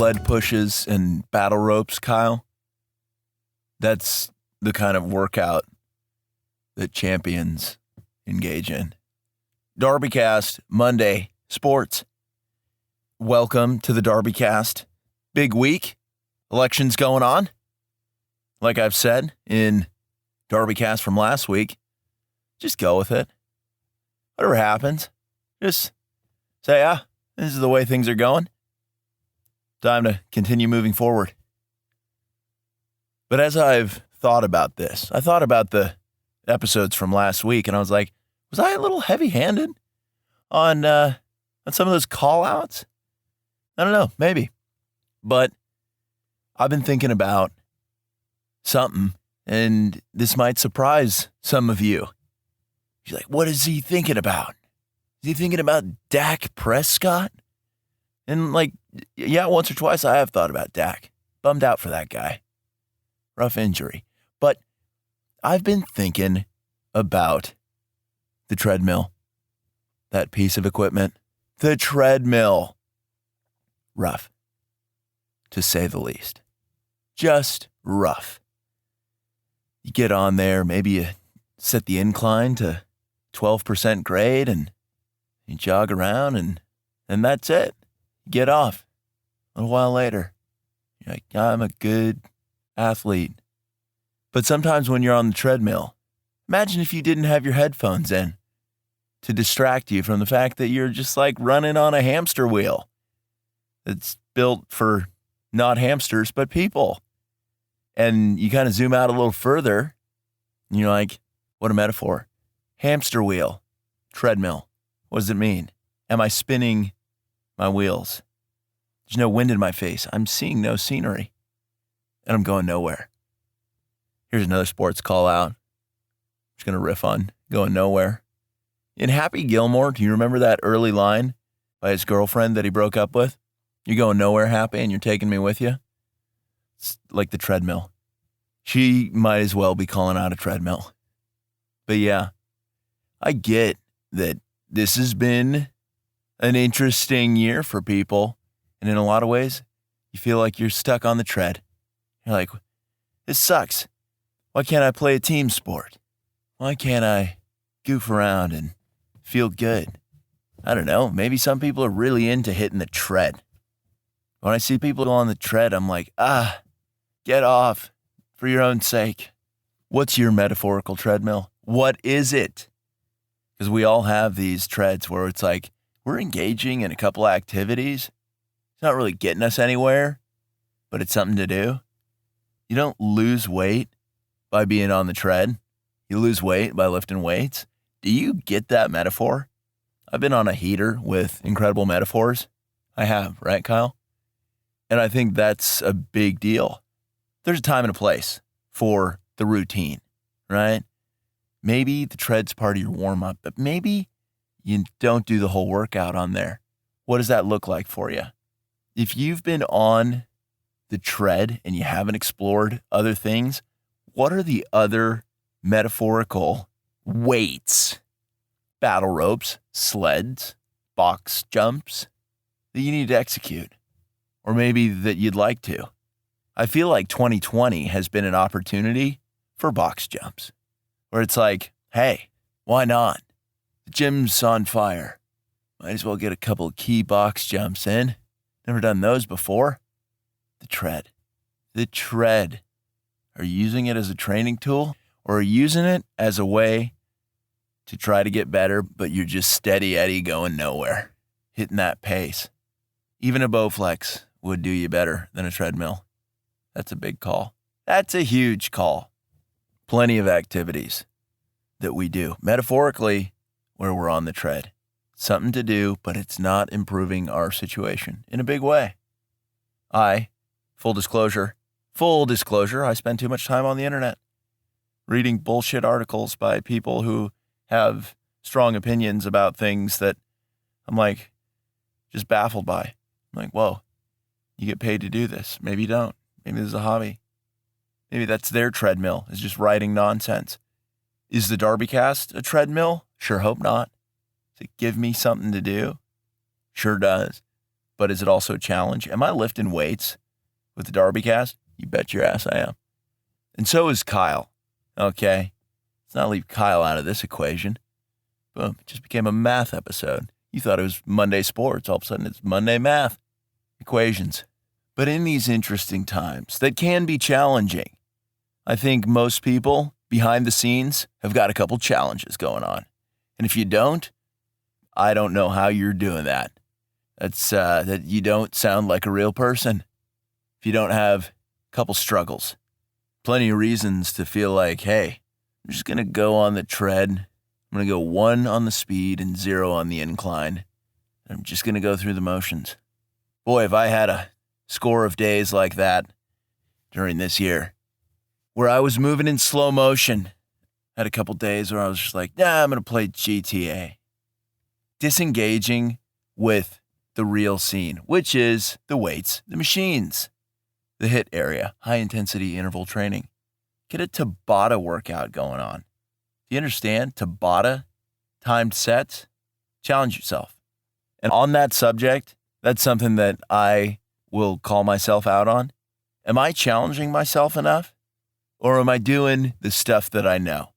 sled pushes and battle ropes, Kyle, that's the kind of workout that champions engage in. DarbyCast, Monday, sports. Welcome to the DarbyCast. Big week. Elections going on. Like I've said in DarbyCast from last week, just go with it. Whatever happens, just say, this is the way things are going. Time to continue moving forward. But as I've thought about this, I thought about the episodes from last week, and I was like, was I a little heavy-handed on some of those call-outs? I don't know, maybe. But I've been thinking about something, and this might surprise some of you. You're like, what is he thinking about? Is he thinking about Dak Prescott? And once or twice I have thought about Dak. Bummed out for that guy. Rough injury. But I've been thinking about the treadmill. That piece of equipment. The treadmill. Rough. To say the least. Just rough. You get on there, maybe you set the incline to 12% grade and you jog around and that's it. You get off. A little while later, you're like, I'm a good athlete. But sometimes when you're on the treadmill, imagine if you didn't have your headphones in to distract you from the fact that you're just like running on a hamster wheel. It's built for not hamsters, but people. And you kind of zoom out a little further, and you're like, what a metaphor. Hamster wheel, treadmill. What does it mean? Am I spinning my wheels? There's no wind in my face. I'm seeing no scenery. And I'm going nowhere. Here's another sports call out. I'm just going to riff on going nowhere. In Happy Gilmore, do you remember that early line by his girlfriend that he broke up with? You're going nowhere, Happy, and you're taking me with you? It's like the treadmill. She might as well be calling out a treadmill. But yeah, I get that this has been an interesting year for people. And in a lot of ways, you feel like you're stuck on the tread. You're like, this sucks. Why can't I play a team sport? Why can't I goof around and feel good? I don't know. Maybe some people are really into hitting the tread. When I see people on the tread, I'm like, get off for your own sake. What's your metaphorical treadmill? What is it? Because we all have these treads where it's like, we're engaging in a couple activities. It's not really getting us anywhere, but it's something to do. You don't lose weight by being on the tread. You lose weight by lifting weights. Do you get that metaphor? I've been on a heater with incredible metaphors. I have, right, Kyle? And I think that's a big deal. There's a time and a place for the routine, right? Maybe the tread's part of your warm-up, but maybe you don't do the whole workout on there. What does that look like for you? If you've been on the tread and you haven't explored other things, what are the other metaphorical weights, battle ropes, sleds, box jumps that you need to execute? Or maybe that you'd like to? I feel like 2020 has been an opportunity for box jumps, where it's like, hey, why not? The gym's on fire. Might as well get a couple of key box jumps in. Never done those before. The tread. The tread. Are you using it as a training tool, or are you using it as a way to try to get better, but you're just steady Eddie going nowhere, hitting that pace? Even a Bowflex would do you better than a treadmill. That's a big call. That's a huge call. Plenty of activities that we do, metaphorically, where we're on the tread. Something to do, but it's not improving our situation in a big way. Full disclosure, I spend too much time on the internet reading bullshit articles by people who have strong opinions about things that I'm like, just baffled by. I'm like, whoa, you get paid to do this. Maybe you don't. Maybe this is a hobby. Maybe that's their treadmill, is just writing nonsense. Is the DarbyCast a treadmill? Sure hope not. Does it give me something to do? Sure does. but is it also a challenge? Am I lifting weights with the DarbyCast? You bet your ass I am. And so is Kyle. Okay? Let's not leave Kyle out of this equation. Boom. It just became a math episode. You thought it was Monday sports. All of a sudden it's Monday math equations. But in these interesting times that can be challenging, I think most people behind the scenes have got a couple challenges going on. And if you don't, I don't know how you're doing that. That's that you don't sound like a real person. If you don't have a couple struggles, plenty of reasons to feel like, hey, I'm just going to go on the tread. I'm going to go 1 on the speed and 0 on the incline. I'm just going to go through the motions. Boy, if I had a score of days like that during this year where I was moving in slow motion. Had a couple days where I was just like, I'm going to play GTA. Disengaging with the real scene, which is the weights, the machines, the HIIT area, high intensity interval training. Get a Tabata workout going on. Do you understand? Tabata, timed sets, challenge yourself. And on that subject, that's something that I will call myself out on. Am I challenging myself enough? Or am I doing the stuff that I know?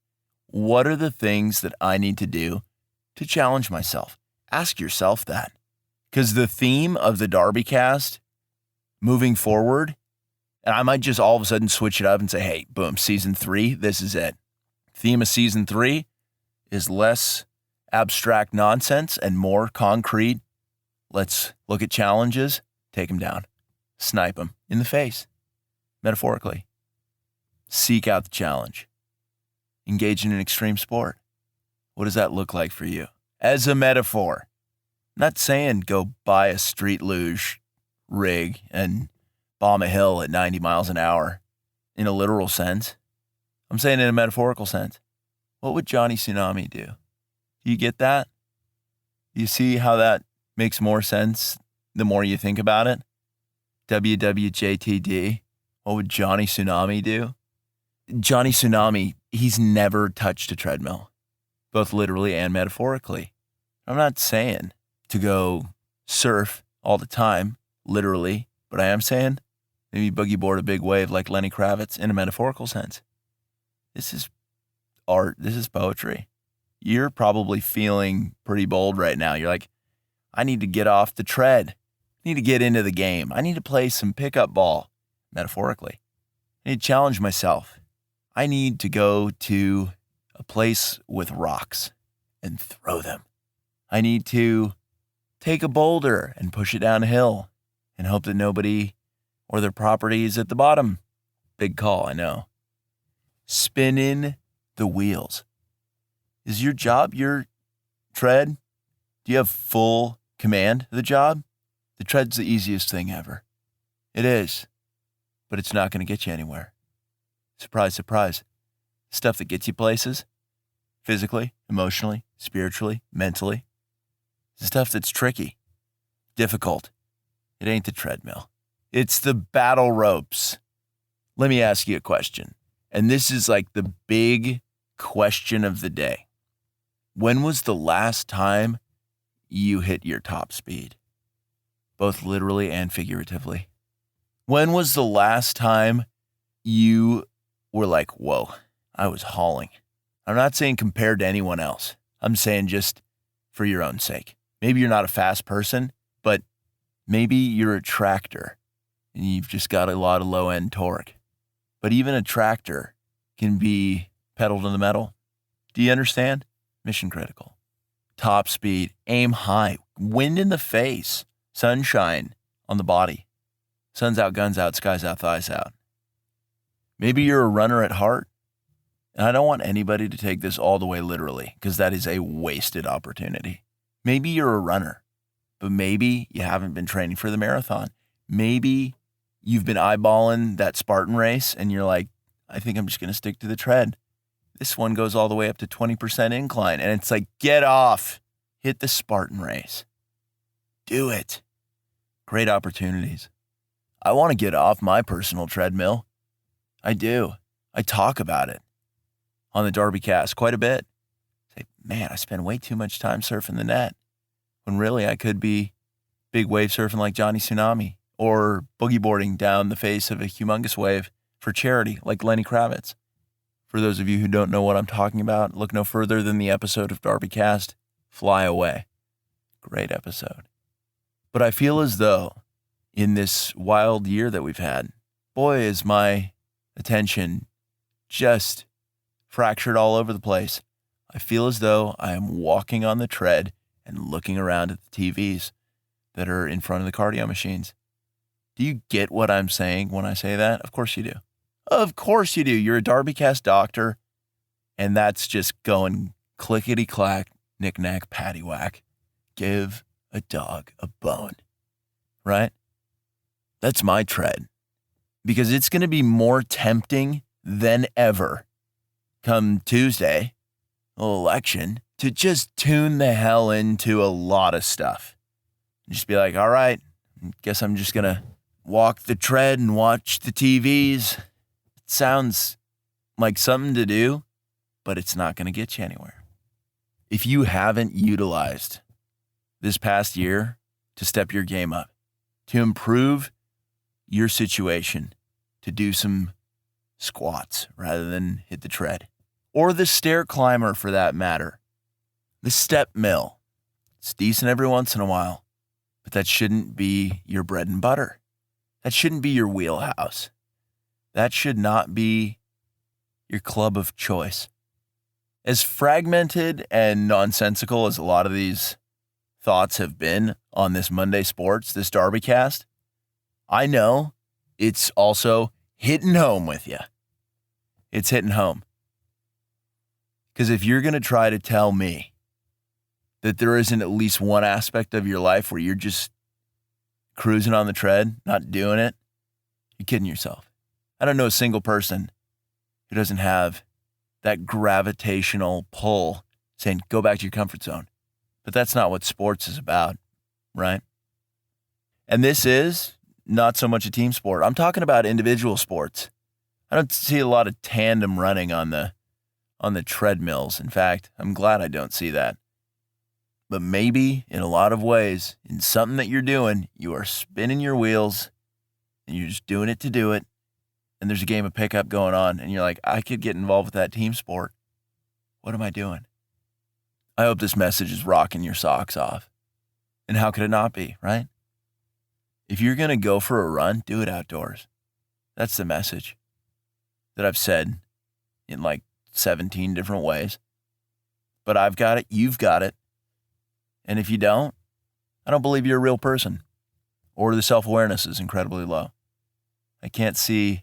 What are the things that I need to do to challenge myself? Ask yourself that. Because the theme of the DarbyCast moving forward, and I might just all of a sudden switch it up and say, hey, boom, season 3, this is it. Theme of season 3 is less abstract nonsense and more concrete. Let's look at challenges, take them down, snipe them in the face, metaphorically. Seek out the challenge. Engage in an extreme sport. What does that look like for you? As a metaphor. I'm not saying go buy a street luge rig and bomb a hill at 90 miles an hour in a literal sense. I'm saying in a metaphorical sense. What would Johnny Tsunami do? Do you get that? Do you see how that makes more sense the more you think about it? WWJTD. What would Johnny Tsunami do? Johnny Tsunami, he's never touched a treadmill, both literally and metaphorically. I'm not saying to go surf all the time, literally, but I am saying maybe boogie board a big wave like Lenny Kravitz in a metaphorical sense. This is art. This is poetry. You're probably feeling pretty bold right now. You're like, I need to get off the tread. I need to get into the game. I need to play some pickup ball, metaphorically. I need to challenge myself. I need to go to a place with rocks and throw them. I need to take a boulder and push it down a hill and hope that nobody or their property is at the bottom. Big call, I know. Spinning the wheels. Is your job your tread? Do you have full command of the job? The tread's the easiest thing ever. It is, but it's not going to get you anywhere. Surprise, surprise. Stuff that gets you places, physically, emotionally, spiritually, mentally. The stuff that's tricky, difficult. It ain't the treadmill. It's the battle ropes. Let me ask you a question. And this is like the big question of the day. When was the last time you hit your top speed? Both literally and figuratively. When was the last time you were like, whoa, I was hauling? I'm not saying compared to anyone else. I'm saying just for your own sake. Maybe you're not a fast person, but maybe you're a tractor and you've just got a lot of low-end torque. But even a tractor can be pedal to the metal. Do you understand? Mission critical. Top speed, aim high, wind in the face, sunshine on the body. Sun's out, guns out, sky's out, thighs out. Maybe you're a runner at heart. And I don't want anybody to take this all the way literally, because that is a wasted opportunity. Maybe you're a runner, but maybe you haven't been training for the marathon. Maybe you've been eyeballing that Spartan race and you're like, I think I'm just going to stick to the tread. This one goes all the way up to 20% incline. And it's like, get off, hit the Spartan race. Do it. Great opportunities. I want to get off my personal treadmill. I do. I talk about it on the DarbyCast quite a bit. Say, man, I spend way too much time surfing the net when really I could be big wave surfing like Johnny Tsunami, or boogie boarding down the face of a humongous wave for charity like Lenny Kravitz. For those of you who don't know what I'm talking about, look no further than the episode of DarbyCast, Fly Away. Great episode. But I feel as though in this wild year that we've had, boy, is my attention just fractured all over the place. I feel as though I am walking on the tread and looking around at the TVs that are in front of the cardio machines. Do you get what I'm saying when I say that? Of course you do. Of course you do. You're a DarbyCast doctor, and that's just going clickety-clack, knick-knack, paddywhack. Give a dog a bone, right? That's my tread, because it's going to be more tempting than ever come Tuesday, election, to just tune the hell into a lot of stuff. Just be like, all right, guess I'm just going to walk the tread and watch the TVs. It sounds like something to do, but it's not going to get you anywhere. If you haven't utilized this past year to step your game up, to improve your situation, to do some squats rather than hit the tread, or the stair climber for that matter, the step mill, it's decent every once in a while, but that shouldn't be your bread and butter. That shouldn't be your wheelhouse. That should not be your club of choice. As fragmented and nonsensical as a lot of these thoughts have been on this Monday Sports, this DarbyCast, I know it's also hitting home with you. It's hitting home. Because if you're going to try to tell me that there isn't at least one aspect of your life where you're just cruising on the tread, not doing it, you're kidding yourself. I don't know a single person who doesn't have that gravitational pull saying, go back to your comfort zone. But that's not what sports is about, right? And this is not so much a team sport. I'm talking about individual sports. I don't see a lot of tandem running on the treadmills. In fact, I'm glad I don't see that. But maybe in a lot of ways, in something that you're doing, you are spinning your wheels and you're just doing it to do it. And there's a game of pickup going on and you're like, I could get involved with that team sport. What am I doing? I hope this message is rocking your socks off. And how could it not be, right? If you're going to go for a run, do it outdoors. That's the message that I've said in like 17 different ways. But I've got it, you've got it. And if you don't, I don't believe you're a real person, or the self-awareness is incredibly low. I can't see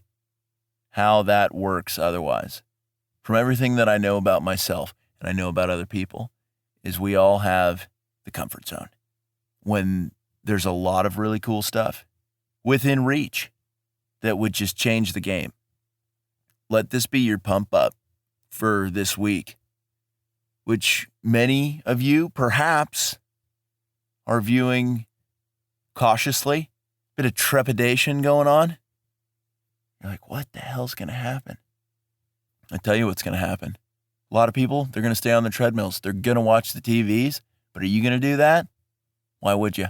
how that works otherwise. From everything that I know about myself and I know about other people, is we all have the comfort zone when there's a lot of really cool stuff within reach that would just change the game. Let this be your pump up for this week, which many of you perhaps are viewing cautiously, bit of trepidation going on. You're like, what the hell's going to happen? I tell you what's going to happen. A lot of people, they're going to stay on the treadmills. They're going to watch the TVs, but are you going to do that? Why would you?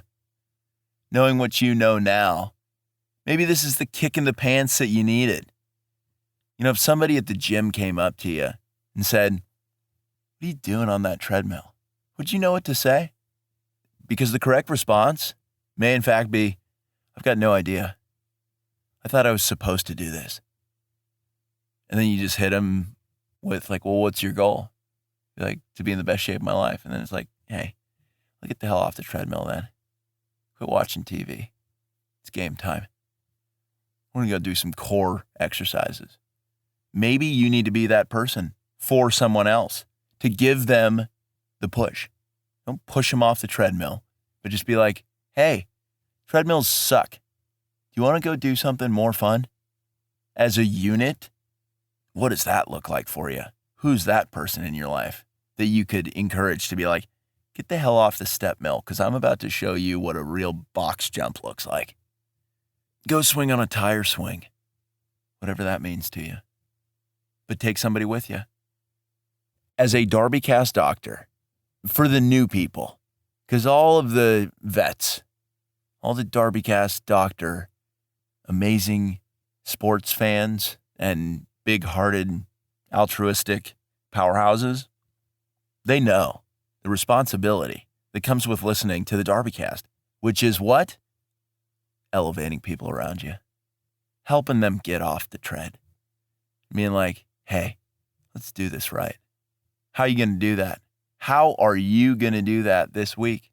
Knowing what you know now, maybe this is the kick in the pants that you needed. You know, if somebody at the gym came up to you and said, what are you doing on that treadmill? Would you know what to say? Because the correct response may in fact be, I've got no idea. I thought I was supposed to do this. And then you just hit them with like, well, what's your goal? You're like, to be in the best shape of my life. And then it's like, hey, I'll get the hell off the treadmill then. Quit watching TV. It's game time. We're going to go do some core exercises. Maybe you need to be that person for someone else to give them the push. Don't push them off the treadmill, but just be like, hey, treadmills suck. Do you want to go do something more fun? As a unit, what does that look like for you? Who's that person in your life that you could encourage to be like, get the hell off the step mill because I'm about to show you what a real box jump looks like. Go swing on a tire swing, whatever that means to you. But take somebody with you. As a DarbyCast doctor, for the new people, because all of the vets, all the DarbyCast doctor, amazing sports fans and big-hearted, altruistic powerhouses, they know the responsibility that comes with listening to the DarbyCast, which is what? Elevating people around you. Helping them get off the tread. Being like, hey, let's do this right. How are you going to do that? How are you going to do that this week?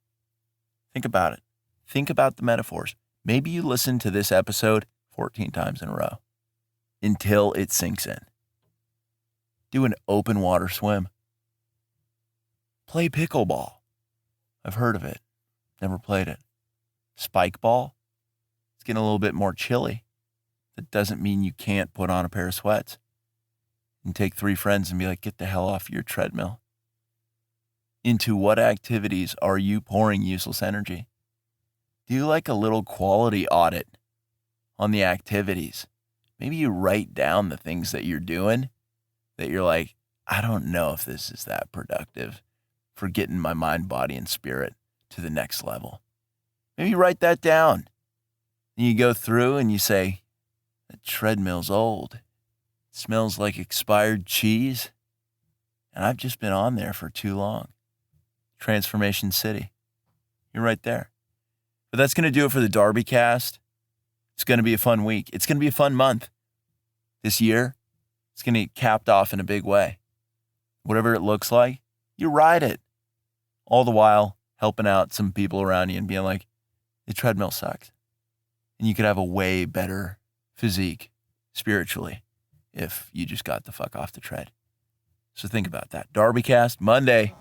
Think about it. Think about the metaphors. Maybe you listen to this episode 14 times in a row until it sinks in. Do an open water swim. Play pickleball. I've heard of it. Never played it. Spike ball. It's getting a little bit more chilly. That doesn't mean you can't put on a pair of sweats and take 3 friends and be like, get the hell off your treadmill. Into what activities are you pouring useless energy? Do like a little quality audit on the activities. Maybe you write down the things that you're doing that you're like, I don't know if this is that productive for getting my mind, body, and spirit to the next level. Maybe you write that down. And you go through and you say, that treadmill's old. It smells like expired cheese. And I've just been on there for too long. Transformation City. You're right there. But that's going to do it for the DarbyCast. It's going to be a fun week. It's going to be a fun month. This year, it's going to get capped off in a big way. Whatever it looks like, you ride it. All the while helping out some people around you and being like, the treadmill sucks. And you could have a way better physique spiritually if you just got the fuck off the tread. So think about that. DarbyCast, Monday.